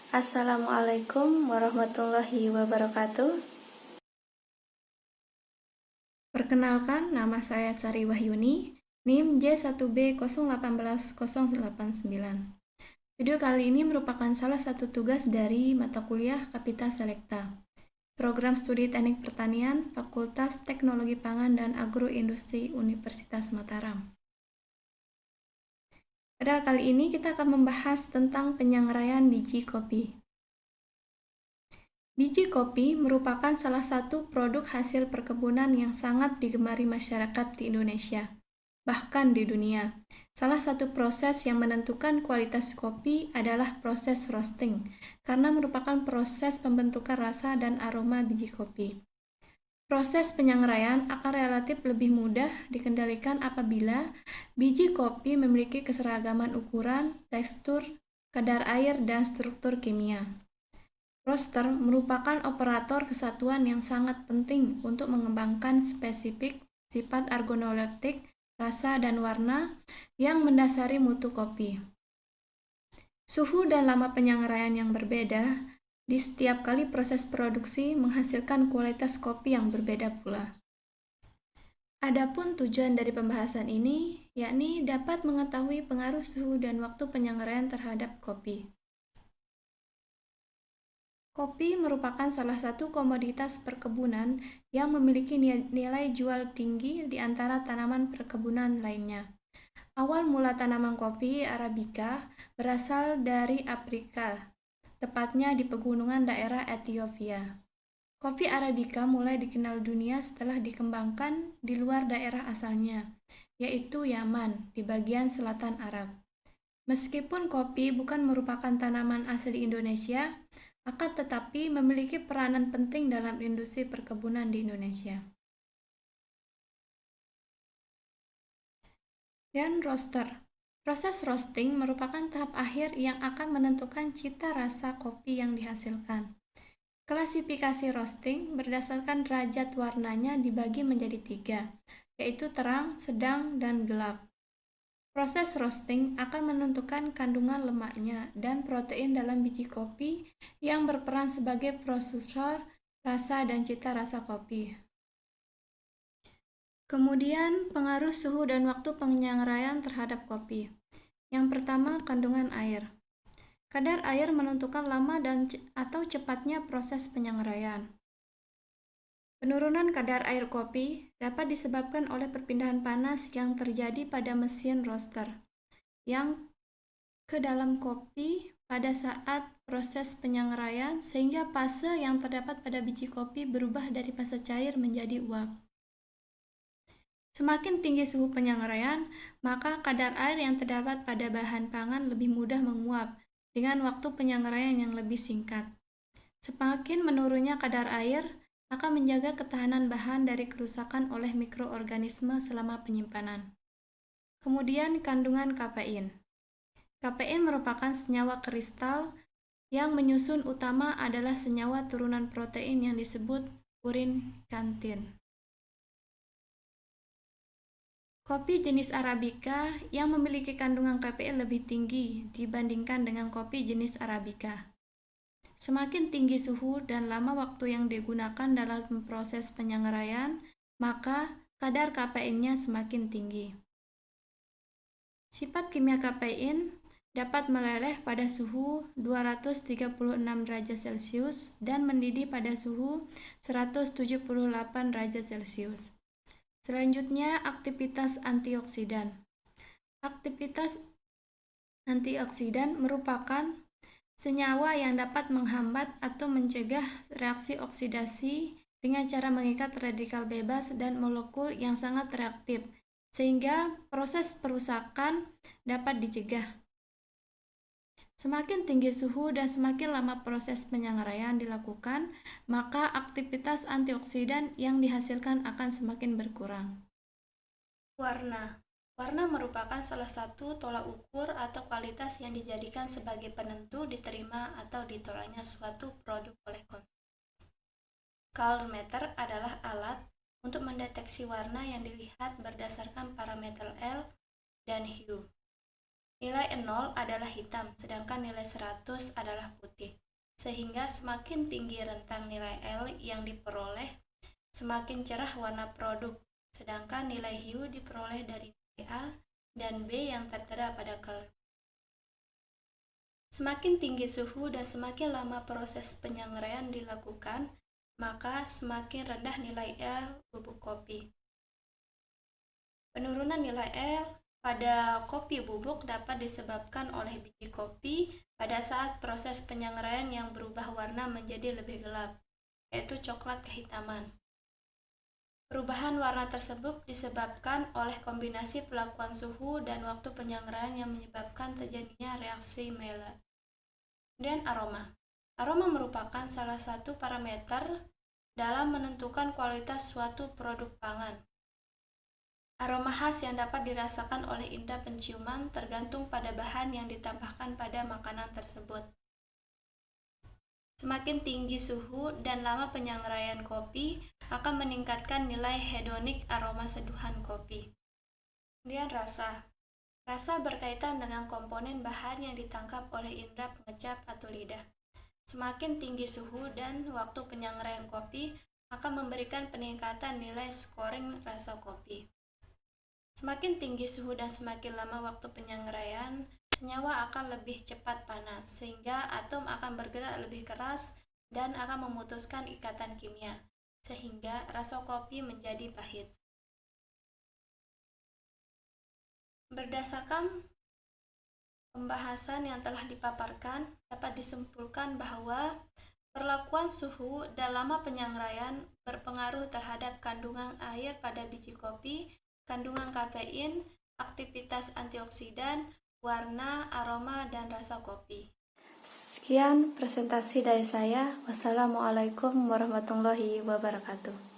Assalamualaikum warahmatullahi wabarakatuh. Perkenalkan, nama saya Sari Wahyuni, NIM J1B081089. Video kali ini merupakan salah satu tugas dari mata kuliah Kapita Selekta, Program Studi Teknik Pertanian, Fakultas Teknologi Pangan dan Agroindustri Universitas Mataram. Pada kali ini kita akan membahas tentang penyangraian biji kopi. Biji kopi merupakan salah satu produk hasil perkebunan yang sangat digemari masyarakat di Indonesia, bahkan di dunia. Salah satu proses yang menentukan kualitas kopi adalah proses roasting, karena merupakan proses pembentukan rasa dan aroma biji kopi. Proses penyangraian akan relatif lebih mudah dikendalikan apabila biji kopi memiliki keseragaman ukuran, tekstur, kadar air, dan struktur kimia. Roaster merupakan operator kesatuan yang sangat penting untuk mengembangkan spesifik sifat organoleptik, rasa, dan warna yang mendasari mutu kopi. Suhu dan lama penyangraian yang berbeda di setiap kali proses produksi menghasilkan kualitas kopi yang berbeda pula. Adapun tujuan dari pembahasan ini, yakni dapat mengetahui pengaruh suhu dan waktu penyangraian terhadap kopi. Kopi merupakan salah satu komoditas perkebunan yang memiliki nilai jual tinggi di antara tanaman perkebunan lainnya. Awal mula tanaman kopi Arabica berasal dari Afrika, tepatnya di pegunungan daerah Ethiopia. Kopi Arabica mulai dikenal dunia setelah dikembangkan di luar daerah asalnya, yaitu Yaman di bagian selatan Arab. Meskipun kopi bukan merupakan tanaman asli Indonesia, akan tetapi memiliki peranan penting dalam industri perkebunan di Indonesia. Dan roaster. Proses roasting merupakan tahap akhir yang akan menentukan cita rasa kopi yang dihasilkan. Klasifikasi roasting berdasarkan derajat warnanya dibagi menjadi 3, yaitu terang, sedang, dan gelap. Proses roasting akan menentukan kandungan lemaknya dan protein dalam biji kopi yang berperan sebagai prosesor rasa dan cita rasa kopi. Kemudian, pengaruh suhu dan waktu penyangraian terhadap kopi. Yang pertama, kandungan air. Kadar air menentukan lama atau cepatnya proses penyangraian. Penurunan kadar air kopi dapat disebabkan oleh perpindahan panas yang terjadi pada mesin roaster yang ke dalam kopi pada saat proses penyangraian, sehingga fase yang terdapat pada biji kopi berubah dari fase cair menjadi uap. Semakin tinggi suhu penyangraian, maka kadar air yang terdapat pada bahan pangan lebih mudah menguap dengan waktu penyangraian yang lebih singkat. Semakin menurunnya kadar air akan menjaga ketahanan bahan dari kerusakan oleh mikroorganisme selama penyimpanan. Kemudian kandungan kafein. Kafein merupakan senyawa kristal yang menyusun utama adalah senyawa turunan protein yang disebut urin kantin. Kopi jenis Arabica yang memiliki kandungan kafein lebih tinggi dibandingkan dengan kopi jenis Arabica. Semakin tinggi suhu dan lama waktu yang digunakan dalam proses penyangraian, maka kadar kafeinnya semakin tinggi. Sifat kimia kafein dapat meleleh pada suhu 236 derajat Celcius dan mendidih pada suhu 178 derajat Celcius. Selanjutnya, aktivitas antioksidan. Aktivitas antioksidan merupakan senyawa yang dapat menghambat atau mencegah reaksi oksidasi dengan cara mengikat radikal bebas dan molekul yang sangat reaktif, sehingga proses perusakan dapat dicegah. Semakin tinggi suhu dan semakin lama proses penyangraian dilakukan, maka aktivitas antioksidan yang dihasilkan akan semakin berkurang. Warna. Warna merupakan salah satu tolak ukur atau kualitas yang dijadikan sebagai penentu diterima atau ditolaknya suatu produk oleh konsumen. Colorimeter adalah alat untuk mendeteksi warna yang dilihat berdasarkan parameter L dan hue. Nilai 0 adalah hitam, sedangkan nilai 100 adalah putih. Sehingga semakin tinggi rentang nilai L yang diperoleh, semakin cerah warna produk, sedangkan nilai hue diperoleh dari nilai A dan B yang tertera pada color. Semakin tinggi suhu dan semakin lama proses penyangrai dilakukan, maka semakin rendah nilai L bubuk kopi. Penurunan nilai L pada kopi bubuk dapat disebabkan oleh biji kopi pada saat proses penyangraian yang berubah warna menjadi lebih gelap, yaitu coklat kehitaman. Perubahan warna tersebut disebabkan oleh kombinasi pelakuan suhu dan waktu penyangraian yang menyebabkan terjadinya reaksi Maillard. Dan aroma. Aroma merupakan salah satu parameter dalam menentukan kualitas suatu produk pangan. Aroma khas yang dapat dirasakan oleh indera penciuman tergantung pada bahan yang ditambahkan pada makanan tersebut. Semakin tinggi suhu dan lama penyangraian kopi akan meningkatkan nilai hedonik aroma seduhan kopi. Kemudian rasa. Rasa berkaitan dengan komponen bahan yang ditangkap oleh indera pengecap atau lidah. Semakin tinggi suhu dan waktu penyangraian kopi akan memberikan peningkatan nilai scoring rasa kopi. Semakin tinggi suhu dan semakin lama waktu penyangraian, senyawa akan lebih cepat panas, sehingga atom akan bergerak lebih keras dan akan memutuskan ikatan kimia, sehingga rasa kopi menjadi pahit. Berdasarkan pembahasan yang telah dipaparkan, dapat disimpulkan bahwa perlakuan suhu dan lama penyangraian berpengaruh terhadap kandungan air pada biji kopi, kandungan kafein, aktivitas antioksidan, warna, aroma, dan rasa kopi. Sekian presentasi dari saya. Wassalamualaikum warahmatullahi wabarakatuh.